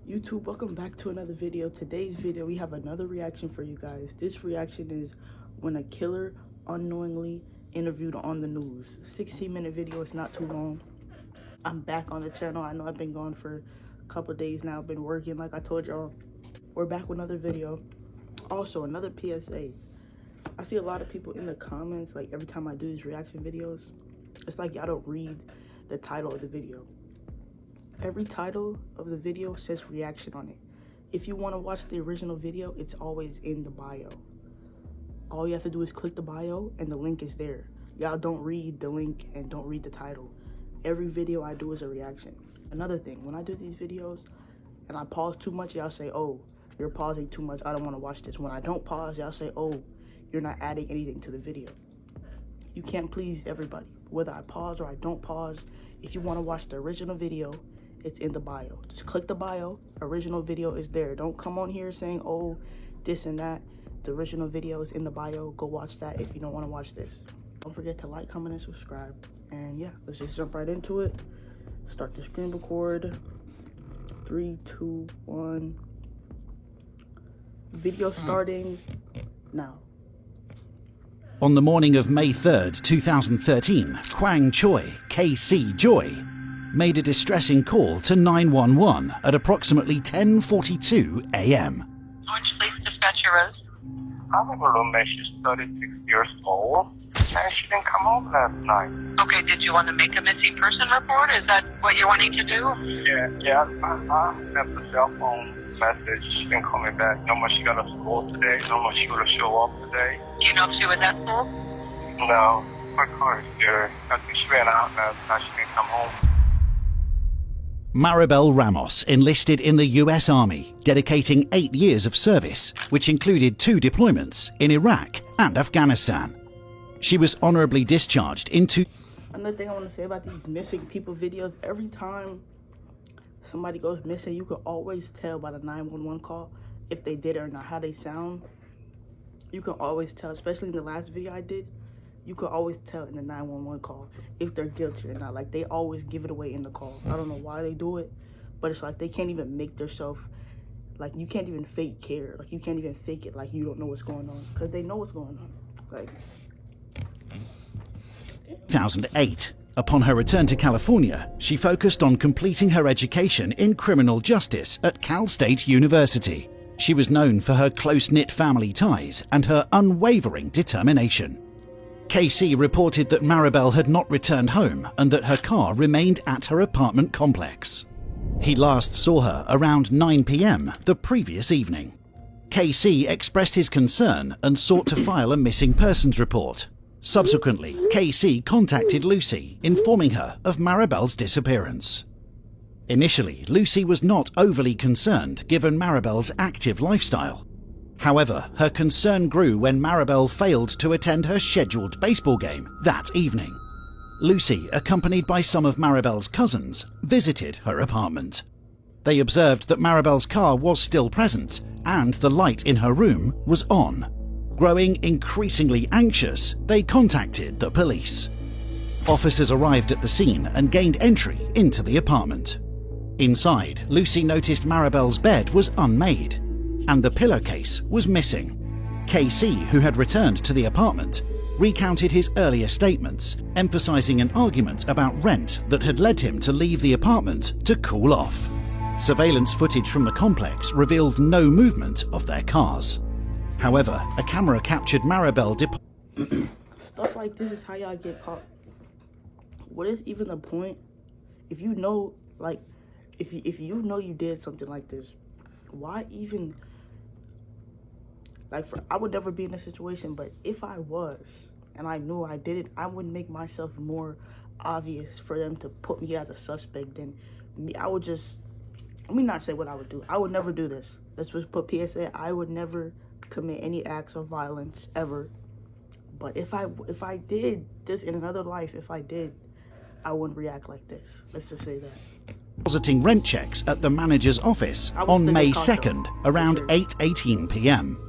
YouTube, welcome back to another video. Today's video, we have another reaction for you guys. This reaction is when a killer unknowingly interviewed on the news. 16-minute video, it's not too long. I'm back on the channel. I know I've been gone for a couple of days now. I've been working like I told y'all. We're back with another video. Also, another PSA. I see a lot of people in the comments, like every time I do these reaction videos, it's like y'all don't read the title of the video. Every title of the video says reaction on it. If you want to watch the original video, it's always in the bio. All you have to do is click the bio and the link is there. Y'all don't read the link and don't read the title. Every video I do is a reaction. Another thing, when I do these videos and I pause too much, y'all say, oh, you're pausing too much, I don't want to watch this. When I don't pause, y'all say, oh, you're not adding anything to the video. You can't please everybody. Whether I pause or I don't pause, if you want to watch the original video, it's in the bio. Just click the bio. Original video is there. Don't come on here saying, oh, this and that. The original video is in the bio. Go watch that if you don't want to watch this. Don't forget to like, comment, and subscribe. And yeah, let's just jump right into it. Start the screen record. 3, 2, 1. Video starting now. On the morning of May 3rd, 2013, Kwang Choi, KC Joy, made a distressing call to 911 at approximately 10:42 a.m. Orange Police Dispatcher Rose. I have a roommate, she's 36 years old, and she didn't come home last night. Okay, did you want to make a missing person report? Is that what you're wanting to do? Yeah, I left the cell phone message. She didn't call me back. No more she got to school today. No more she going to show up today. Do you know if she was at school? No, my car is there. I think she ran out last night. She didn't come home. Maribel Ramos enlisted in the US Army, dedicating 8 years of service, which included 2 deployments in Iraq and Afghanistan. She was honorably discharged into... Another thing I want to say about these missing people videos, every time somebody goes missing, you can always tell by the 911 call if they did it or not, how they sound. You can always tell, especially in the last video I did, you could always tell in the 911 call if they're guilty or not. Like, they always give it away in the call. I don't know why they do it, but it's like they can't even make themselves, like, you can't even fake care. Like, you can't even fake it like you don't know what's going on, because they know what's going on. Like, 2008. Upon her return to California, she focused on completing her education in criminal justice at Cal State University. She was known for her close-knit family ties and her unwavering determination. KC reported that Maribel had not returned home and that her car remained at her apartment complex. He last saw her around 9 p.m. the previous evening. KC expressed his concern and sought to file a missing persons report. Subsequently, KC contacted Lucy, informing her of Maribel's disappearance. Initially, Lucy was not overly concerned given Maribel's active lifestyle. However, her concern grew when Maribel failed to attend her scheduled baseball game that evening. Lucy, accompanied by some of Maribel's cousins, visited her apartment. They observed that Maribel's car was still present and the light in her room was on. Growing increasingly anxious, they contacted the police. Officers arrived at the scene and gained entry into the apartment. Inside, Lucy noticed Maribel's bed was unmade, and the pillowcase was missing. KC, who had returned to the apartment, recounted his earlier statements, emphasizing an argument about rent that had led him to leave the apartment to cool off. Surveillance footage from the complex revealed no movement of their cars. However, a camera captured Maribel stuff like this is how y'all get caught. What is even the point? If you know, like, if you know you did something like this, why even... Like, I would never be in this situation, but if I was, and I knew I did it, I would make myself more obvious for them to put me as a suspect than me. I would just, let me not say what I would do. I would never do this. Let's just put PSA, I would never commit any acts of violence, ever. But if I did this in another life, if I did, I wouldn't react like this. Let's just say that. Depositing rent checks at the manager's office on May 2nd, around 8:18 p.m.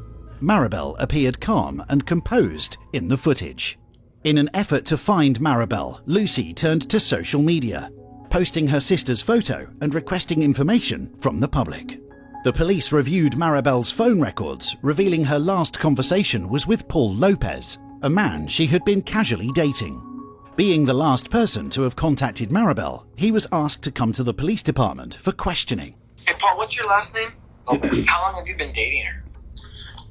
Maribel appeared calm and composed in the footage. In an effort to find Maribel, Lucy turned to social media, posting her sister's photo and requesting information from the public. The police reviewed Maribel's phone records, revealing her last conversation was with Paul Lopez, a man she had been casually dating. Being the last person to have contacted Maribel, he was asked to come to the police department for questioning. Hey, Paul, what's your last name? How long have you been dating her?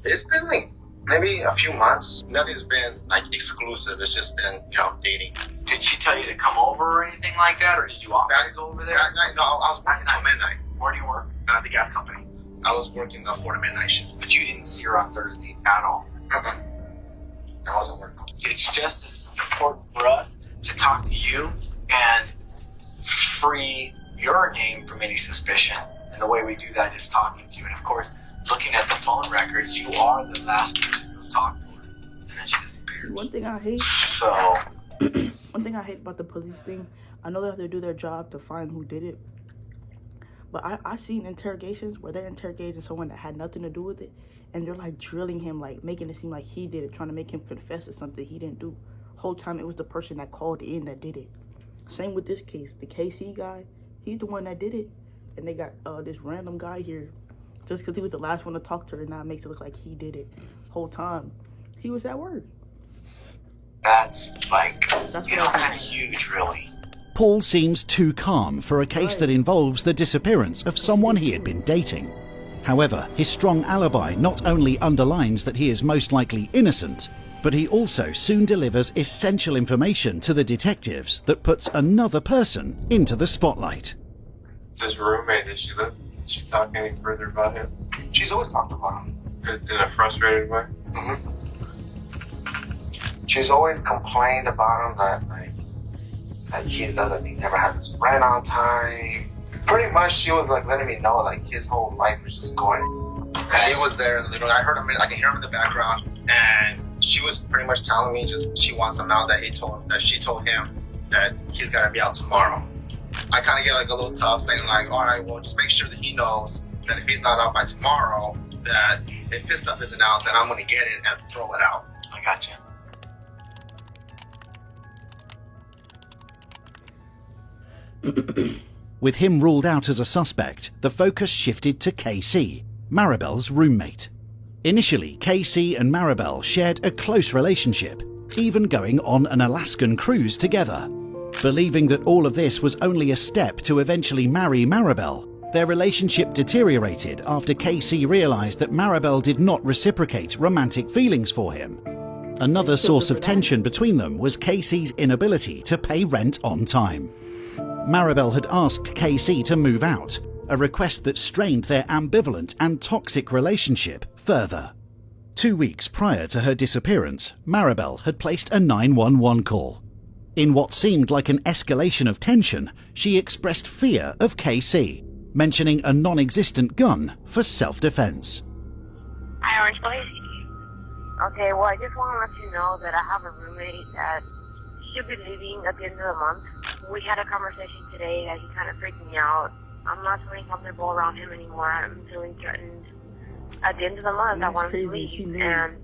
It's been like maybe a few months. Nothing's been like exclusive. It's just been, dating. Did she tell you to come over or anything like that, or did you want me to go over there? That night, no, I was working till midnight. Where do you work? The gas company. I was working the 4 to midnight shift. But you didn't see her on Thursday at all. I wasn't working. It's just as important for us to talk to you and free your name from any suspicion. And the way we do that is talking to you. And of course, looking at the phone records, you are the last person who talked to her. And then she disappeared. One thing I hate. So, One thing I hate about the police thing, I know they have to do their job to find who did it. But I seen interrogations where they're interrogating someone that had nothing to do with it, and they're like drilling him, like making it seem like he did it, trying to make him confess to something he didn't do. Whole time it was the person that called in that did it. Same with this case. The KC guy, he's the one that did it, and they got this random guy here just because he was the last one to talk to her. Now it makes it look like he did it. Whole time he was at work. that's like, That's you what know, I kind of think. huge, really. Paul seems too calm for a case that involves the disappearance of someone he had been dating. However, his strong alibi not only underlines that he is most likely innocent, but he also soon delivers essential information to the detectives that puts another person into the spotlight. His roommate, did she talk any further about him? She's always talked about him. In a frustrated way? She's always complained about him that he never has his rent on time. Pretty much, she was like letting me know like his whole life was just going. He was there, literally. I heard him. I can hear him in the background, and she was pretty much telling me just she wants him out. That she told him that he's gotta be out tomorrow. I kind of get like a little tough, saying like, all right, well, just make sure that he knows that if he's not out by tomorrow, that if his stuff isn't out, then I'm gonna get it and throw it out. I got you. With him ruled out as a suspect, the focus shifted to KC, Maribel's roommate. Initially, KC and Maribel shared a close relationship, even going on an Alaskan cruise together. Believing that all of this was only a step to eventually marry Maribel, their relationship deteriorated after KC realized that Maribel did not reciprocate romantic feelings for him. Another source of tension between them was KC's inability to pay rent on time. Maribel had asked KC to move out, a request that strained their ambivalent and toxic relationship further. 2 weeks prior to her disappearance, Maribel had placed a 911 call. In what seemed like an escalation of tension, she expressed fear of KC, mentioning a non-existent gun for self-defense. Hi, Orange Police. Okay, well, I just want to let you know that I have a roommate that should be leaving at the end of the month. We had a conversation today that he kind of freaked me out. I'm not feeling comfortable around him anymore. I'm feeling threatened. At the end of the month, I want him to crazy. She leave. knew. And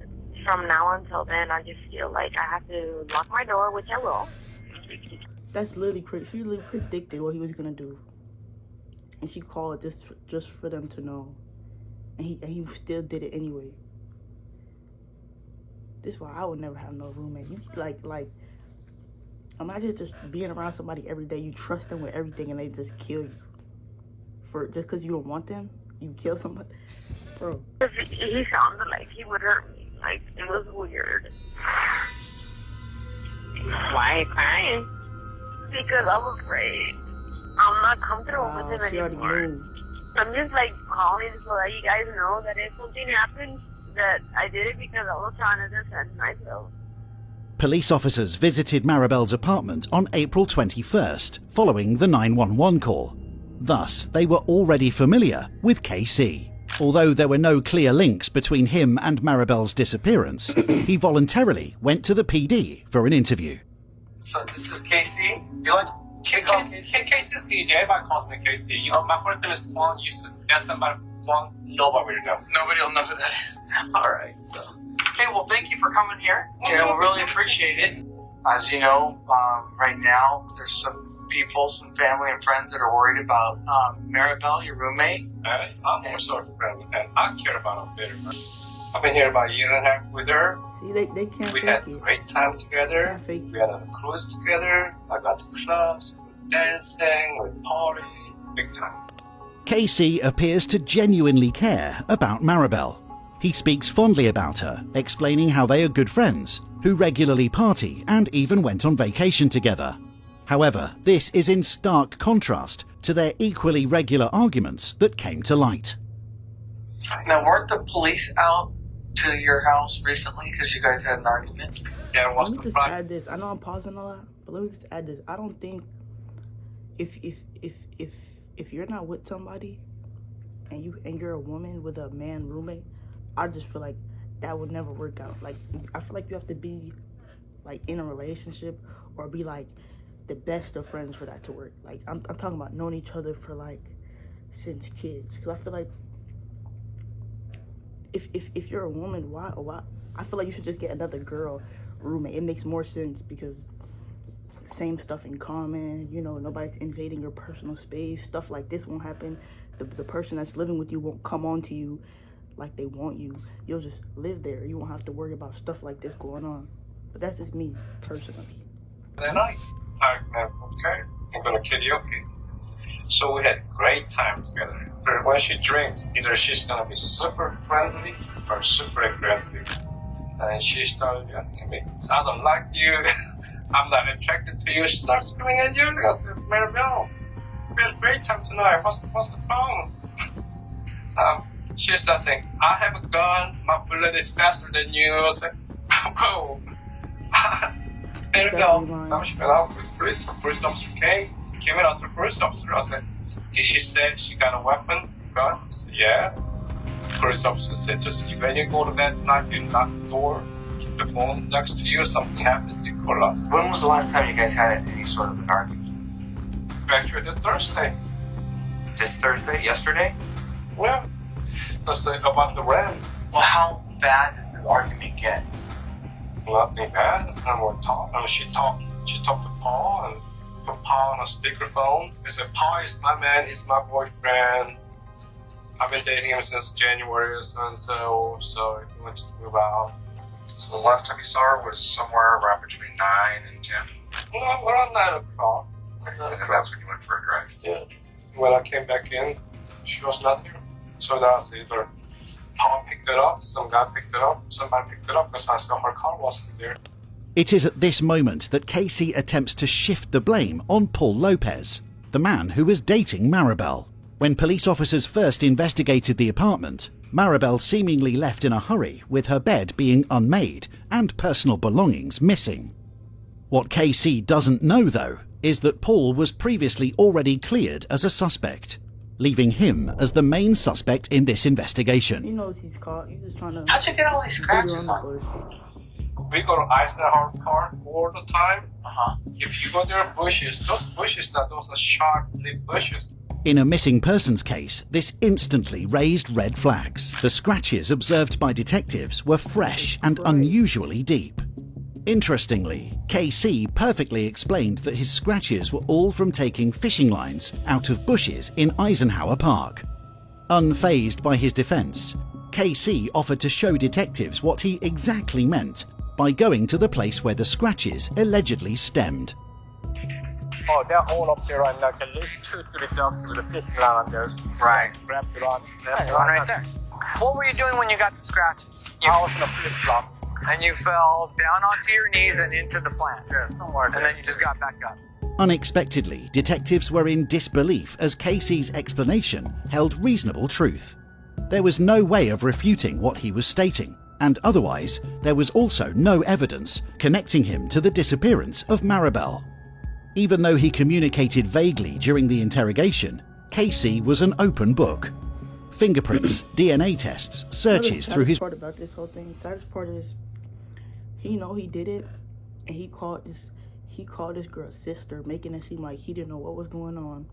from now until then, I just feel like I have to lock my door, which I will. That's literally crazy. She literally predicted what he was gonna do, and she called just for them to know, and he still did it anyway. This is why I would never have no roommate. You like imagine just being around somebody every day. You trust them with everything, and they just kill you for just because you don't want them. You kill somebody, bro. He sounded like he would hurt me. Like, it was weird. Why are you crying? Because I'm afraid. I'm not comfortable with him She already anymore. knew. I'm just like calling so that you guys know that if something happens, that I did it because I was trying to defend myself. Police officers visited Maribel's apartment on April 21st, following the 911 call. Thus, they were already familiar with KC. Although there were no clear links between him and Maribel's disappearance, he voluntarily went to the PD for an interview. So this is KC? You like KC is CJ. Everybody calls me KC. You know, my first name is Kwang. You used to guess somebody Kwang. Nobody will know. Nobody will know who that is. All right, so. Okay, well, thank you for coming here. Yeah, we really appreciate it. As you know, right now, there's some people, some family and friends that are worried about Maribel, your roommate. I'm also a friend, and I care about her very much. I've been here about a year and a half with her. See, they can't We fake had it. great time together. Can't fake We had a cruise together. I got to clubs, dancing, with party, big time. Casey appears to genuinely care about Maribel. He speaks fondly about her, explaining how they are good friends, who regularly party and even went on vacation together. However, this is in stark contrast to their equally regular arguments that came to light. Now, weren't the police out to your house recently because you guys had an argument? Yeah, Let what's me the just problem? add this. I know I'm pausing a lot, but let me just add this. I don't think if you're not with somebody and you're a woman with a man roommate, I just feel like that would never work out. Like, I feel like you have to be like in a relationship or be like the best of friends for that to work. Like, I'm talking about knowing each other for like since kids. Because I feel like if you're a woman, why I feel like you should just get another girl roommate. It makes more sense because same stuff in common, you know, nobody's invading your personal space. Stuff like this won't happen. The person that's living with you won't come on to you like they want you. You'll just live there. You won't have to worry about stuff like this going on. But that's just me personally. That night, okay, I'm gonna karaoke. So we had great time together. So when she drinks, either she's gonna be super friendly or super aggressive. And she started asking me, I don't like you, I'm not attracted to you. She starts screaming at you. I said, Maribel, we had a great time tonight. What's the problem? She starts saying, I have a gun, my bullet is faster than you. I said, whoa. Maribel, so she went out to the police officer came out to the police officer. I said, did she say she got a weapon, gun? I said, yeah. Police officer said, just when you go to bed tonight, you knock the door, keep the phone next to you, something happens, you call us. When was the last time you guys had any sort of an argument? Actually, the Thursday. This Thursday? Yesterday? Well, Thursday about the rent. Well, how bad did the argument get? Nothing bad. And we're talking. She talked to Paul and put Paul on a speakerphone. He said, Paul is my man, he's my boyfriend. I've been dating him since January or so he wants to move out. So the last time you saw her was somewhere around between 9 and 10. No, around 9 o'clock. And that's when you went for a drive. Yeah. When I came back in, she was not here. So that's either Paul picked it up, some guy picked it up, somebody picked it up because I saw her car wasn't there. It is at this moment that Casey attempts to shift the blame on Paul Lopez, the man who was dating Maribel. When police officers first investigated the apartment, Maribel seemingly left in a hurry with her bed being unmade and personal belongings missing. What Casey doesn't know, though, is that Paul was previously already cleared as a suspect, leaving him as the main suspect in this investigation. He knows he's caught. He's just trying to... How'd you get all these scratches on you? We go to Eisenhower Park all the time. Uh-huh. If you go there, bushes, those are sharp-lit bushes. In a missing persons case, this instantly raised red flags. The scratches observed by detectives were fresh and unusually deep. Interestingly, KC perfectly explained that his scratches were all from taking fishing lines out of bushes in Eisenhower Park. Unfazed by his defense, KC offered to show detectives what he exactly meant by going to the place where the scratches allegedly stemmed. Oh, that hole up there right now, can you shoot to the dock with a fishing line on there? Right. Grab it on. Right there. What were you doing when you got the scratches? I was in a flip-flop. And you fell down onto your knees and into the plant. Yeah, somewhere And there. then you just got back up. Unexpectedly, detectives were in disbelief as Casey's explanation held reasonable truth. There was no way of refuting what he was stating, and otherwise, there was also no evidence connecting him to the disappearance of Maribel. Even though he communicated vaguely during the interrogation, Casey was an open book. Fingerprints, DNA tests, searches through his... The part about this whole thing, the saddest part is, he did it, and he called this girl's sister, making it seem like he didn't know what was going on,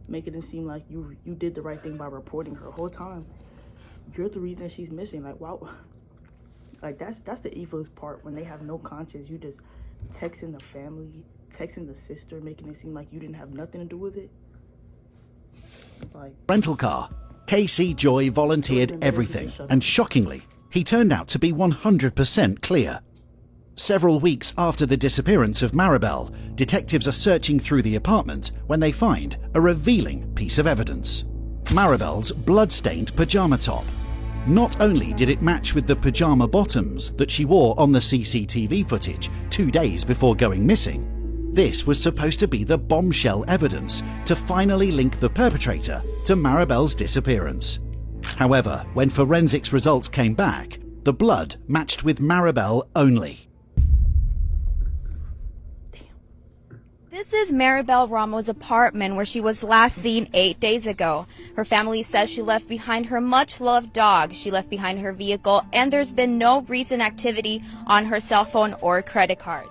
making it seem like you did the right thing by reporting her whole time. You're the reason she's missing. Like, wow, like that's the evilest part, when they have no conscience. You just texting the family texting the sister, making it seem like you didn't have nothing to do with it. Like, rental car, Casey Joy volunteered everything, and shockingly, he turned out to be 100% clear. Several weeks after the disappearance of Maribel, detectives are searching through the apartment when they find a revealing piece of evidence. Maribel's blood-stained pajama top. Not only did it match with the pajama bottoms that she wore on the CCTV footage 2 days before going missing, this was supposed to be the bombshell evidence to finally link the perpetrator to Maribel's disappearance. However, when forensics results came back, the blood matched with Maribel only. This is Maribel Ramos' apartment where she was last seen 8 days ago. Her family says she left behind her much-loved dog, she left behind her vehicle, and there's been no recent activity on her cell phone or credit card.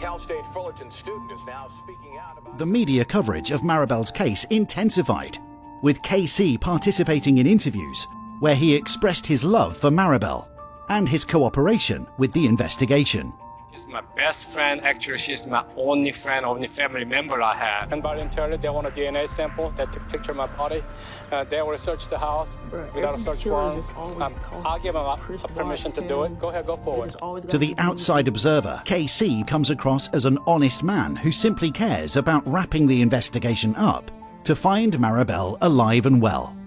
Cal State Fullerton student is now speaking out about... The media coverage of Maribel's case intensified, with KC participating in interviews where he expressed his love for Maribel and his cooperation with the investigation. She's my best friend. Actually, she's my only friend, only family member I have. And voluntarily, they want a DNA sample. They took a picture of my body. They will search the house without a search warrant. I'll give them a permission to do it. Go ahead, go forward. To the outside observer, KC comes across as an honest man who simply cares about wrapping the investigation up to find Maribel alive and well.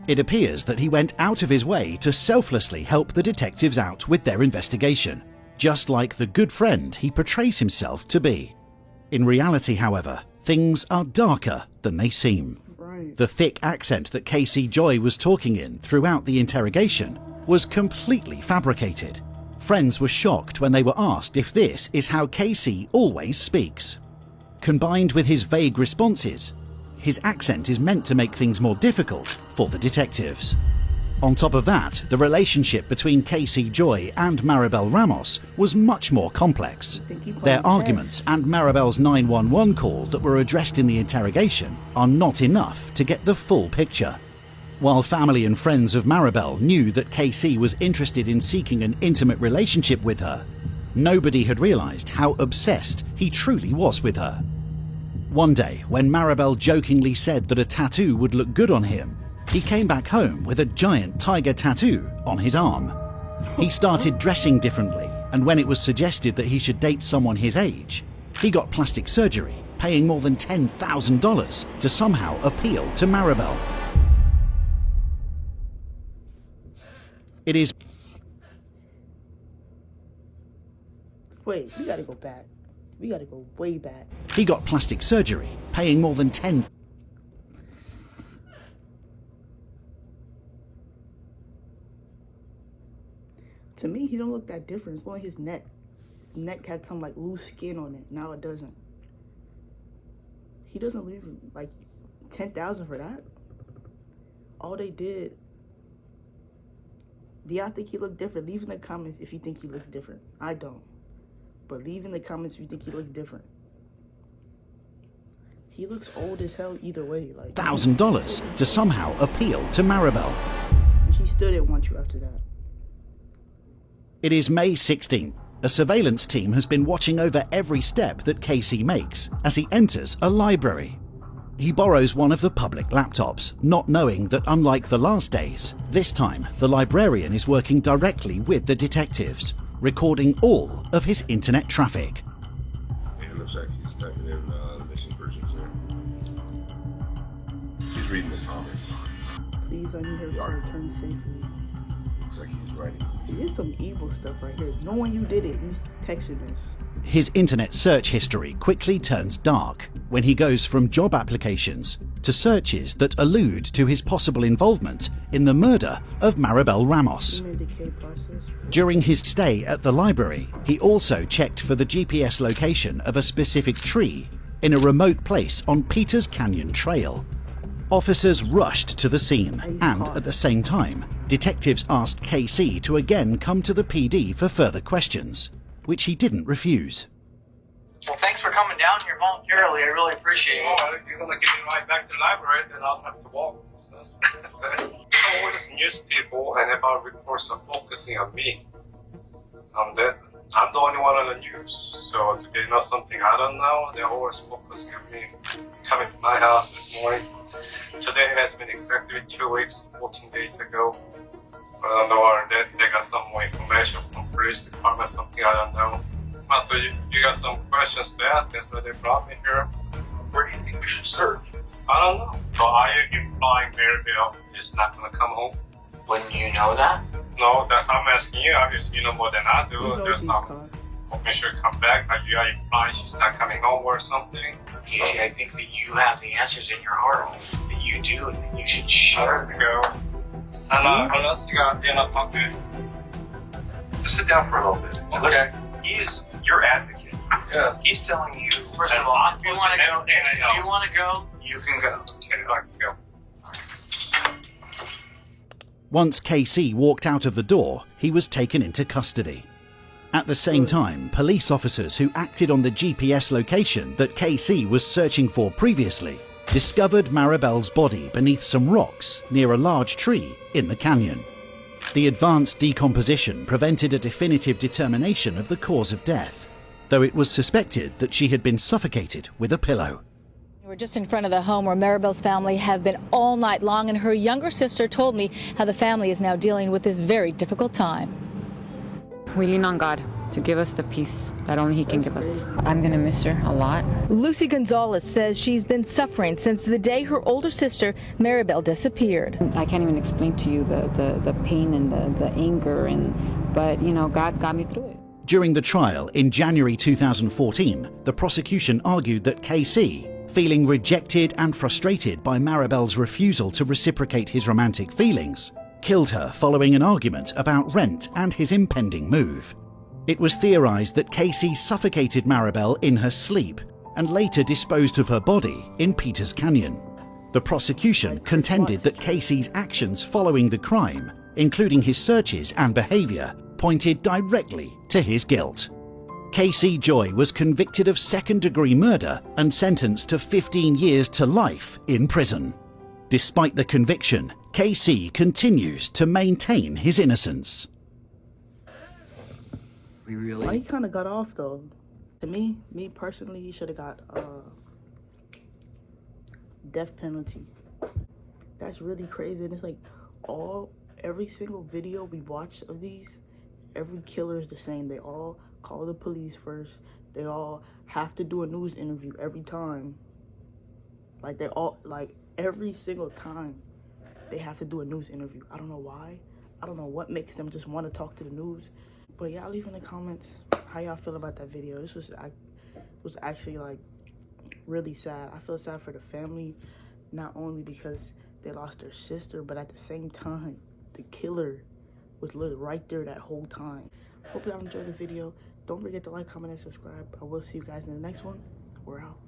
It appears that he went out of his way to selflessly help the detectives out with their investigation, just like the good friend he portrays himself to be. In reality, however, things are darker than they seem. The thick accent that Casey Joy was talking in throughout the interrogation was completely fabricated. Friends were shocked when they were asked if this is how Casey always speaks. Combined with his vague responses, his accent is meant to make things more difficult for the detectives. On top of that, the relationship between Casey Joy and Maribel Ramos was much more complex. Their arguments and Maribel's 911 call that were addressed in the interrogation are not enough to get the full picture. While family and friends of Maribel knew that Casey was interested in seeking an intimate relationship with her, nobody had realized how obsessed he truly was with her. One day, when Maribel jokingly said that a tattoo would look good on him, he came back home with a giant tiger tattoo on his arm. He started dressing differently, and when it was suggested that he should date someone his age, he got plastic surgery, paying more than $10,000 to somehow appeal to Maribel. It is... Wait, we gotta go back. We gotta go way back. He got plastic surgery, paying more than $10,000. To me, he don't look that different. It's only his neck. His neck had some like loose skin on it. Now it doesn't. He doesn't leave like 10,000 for that. All they did. Do y'all think he looked different? Leave in the comments if you think he looks different. I don't. But leave in the comments if you think he looks different. He looks old as hell either way. Like $1,000 to somehow appeal to Maribel. And she still didn't want you after that. It is May 16th. A surveillance team has been watching over every step that Casey makes as he enters a library. He borrows one of the public laptops, not knowing that unlike the last days, this time the librarian is working directly with the detectives, recording all of his internet traffic. It looks like he's typing in missing persons there. He's reading the comments. Please, I need her to return safely. Looks like he's writing. There's some evil stuff right here. Knowing you did it, he's texting this. His internet search history quickly turns dark when he goes from job applications to searches that allude to his possible involvement in the murder of Maribel Ramos. During his stay at the library, he also checked for the GPS location of a specific tree in a remote place on Peters Canyon Trail. Officers rushed to the scene, and at the same time, detectives asked KC to again come to the PD for further questions, which he didn't refuse. Well, thanks for coming down here voluntarily. I really appreciate it. Oh, if you're going to get me right back to the library, then I'll have to walk. All these news people and about reports are focusing on me. I'm the only one on the news. So today, not something I don't know. They always focus on me coming to my house this morning. Today has been exactly 2 weeks, 14 days ago. I don't know, or they got some more information from police department, something I don't know. But you got some questions to ask, and so they brought me here. Where do you think we should search? I don't know. So are you implying Maribel is not going to come home? Wouldn't you know that? No, that's I'm asking you. Obviously, you know more than I do. There's some hoping she'll come back. Like you are implying she's not coming home or something. Casey, I think that you have the answers in your heart. That you do, and that you should share them. Go. And unless you got, talk to. Just sit down for a little bit. Okay. Listen, he's your advocate. Yeah. He's telling you. First of all, if you want to go, you can go. Okay, I'd like to go. Once KC walked out of the door, he was taken into custody. At the same time, police officers who acted on the GPS location that KC was searching for previously discovered Maribel's body beneath some rocks near a large tree in the canyon. The advanced decomposition prevented a definitive determination of the cause of death, though it was suspected that she had been suffocated with a pillow. We're just in front of the home where Maribel's family have been all night long, and her younger sister told me how the family is now dealing with this very difficult time. We lean on God to give us the peace that only He can give us. I'm going to miss her a lot. Lucy Gonzalez says she's been suffering since the day her older sister, Maribel, disappeared. I can't even explain to you the pain and the anger, but God got me through it. During the trial in January 2014, the prosecution argued that KC, feeling rejected and frustrated by Maribel's refusal to reciprocate his romantic feelings, killed her following an argument about rent and his impending move. It was theorized that KC suffocated Maribel in her sleep and later disposed of her body in Peters Canyon. The prosecution contended that KC's actions following the crime, including his searches and behavior, pointed directly to his guilt. KC Joy was convicted of second-degree murder and sentenced to 15 years to life in prison. Despite the conviction, KC continues to maintain his innocence. Why he kind of got off though? To me personally, he should have got death penalty. That's really crazy. And it's like every single video we watch of these, every killer is the same. They all call the police first. They all have to do a news interview every time. Like every single time they have to do a news interview. I don't know why. I don't know what makes them just want to talk to the news. But y'all leave in the comments how y'all feel about that video. This was actually like really sad. I feel sad for the family, not only because they lost their sister, but at the same time, the killer was right there that whole time. Hope y'all enjoyed the video. Don't forget to like, comment, and subscribe. I will see you guys in the next one. We're out.